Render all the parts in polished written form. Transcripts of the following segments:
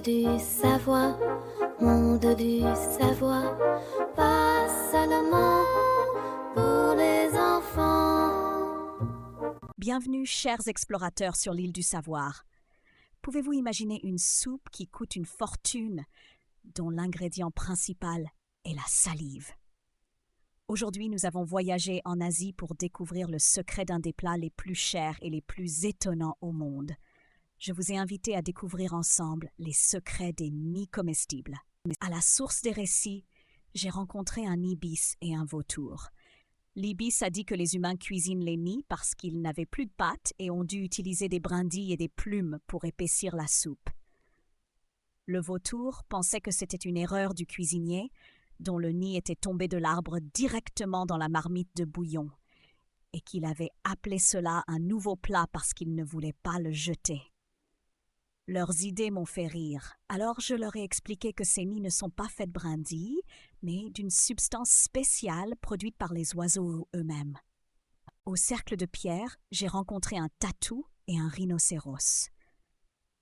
du Savoie, monde du Savoie, pas seulement pour les enfants. Bienvenue, chers explorateurs sur l'île du Savoir. Pouvez-vous imaginer une soupe qui coûte une fortune, dont l'ingrédient principal est la salive? Aujourd'hui, nous avons voyagé en Asie pour découvrir le secret d'un des plats les plus chers et les plus étonnants au monde. Je vous ai invité à découvrir ensemble les secrets des nids comestibles. À la source des récits, j'ai rencontré un ibis et un vautour. L'ibis a dit que les humains cuisinent les nids parce qu'ils n'avaient plus de pâtes et ont dû utiliser des brindilles et des plumes pour épaissir la soupe. Le vautour pensait que c'était une erreur du cuisinier, dont le nid était tombé de l'arbre directement dans la marmite de bouillon, et qu'il avait appelé cela un nouveau plat parce qu'il ne voulait pas le jeter. Leurs idées m'ont fait rire, alors je leur ai expliqué que ces nids ne sont pas faits de brindilles, mais d'une substance spéciale produite par les oiseaux eux-mêmes. Au cercle de pierre, j'ai rencontré un tatou et un rhinocéros.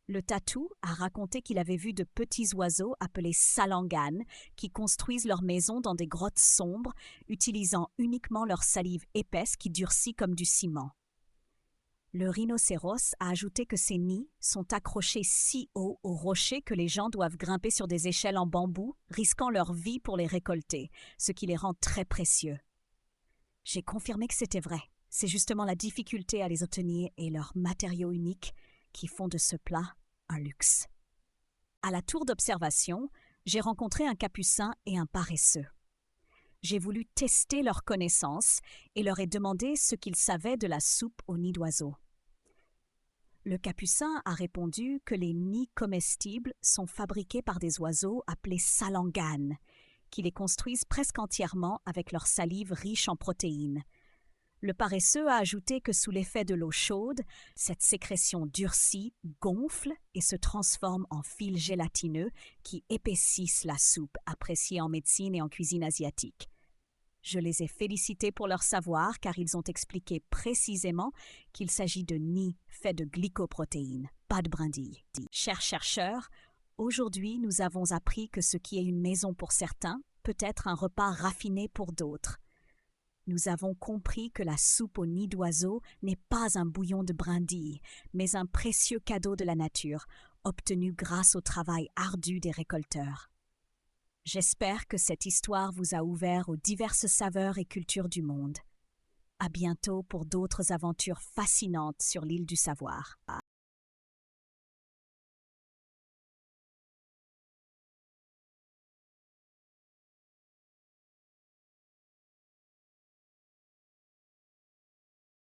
Le tatou a raconté qu'il avait vu de petits oiseaux appelés salanganes qui construisent leurs maisons dans des grottes sombres, utilisant uniquement leur salive épaisse qui durcit comme du ciment. Le rhinocéros a ajouté que ces nids sont accrochés si haut aux rochers que les gens doivent grimper sur des échelles en bambou, risquant leur vie pour les récolter, ce qui les rend très précieux. J'ai confirmé que c'était vrai. C'est justement la difficulté à les obtenir et leurs matériaux uniques qui font de ce plat un luxe. À la tour d'observation, j'ai rencontré un capucin et un paresseux. J'ai voulu tester leurs connaissances et leur ai demandé ce qu'ils savaient de la soupe aux nids d'oiseaux. Le capucin a répondu que les nids comestibles sont fabriqués par des oiseaux appelés salanganes, qui les construisent presque entièrement avec leur salive riche en protéines. Le paresseux a ajouté que sous l'effet de l'eau chaude, cette sécrétion durcit, gonfle et se transforme en fils gélatineux qui épaississent la soupe, appréciée en médecine et en cuisine asiatique. Je les ai félicités pour leur savoir car ils ont expliqué précisément qu'il s'agit de nids faits de glycoprotéines, pas de brindilles. Chers chercheurs, aujourd'hui nous avons appris que ce qui est une maison pour certains peut être un repas raffiné pour d'autres. Nous avons compris que la soupe aux nids d'oiseaux n'est pas un bouillon de brindilles, mais un précieux cadeau de la nature, obtenu grâce au travail ardu des récolteurs. J'espère que cette histoire vous a ouvert aux diverses saveurs et cultures du monde. À bientôt pour d'autres aventures fascinantes sur l'île du Savoir.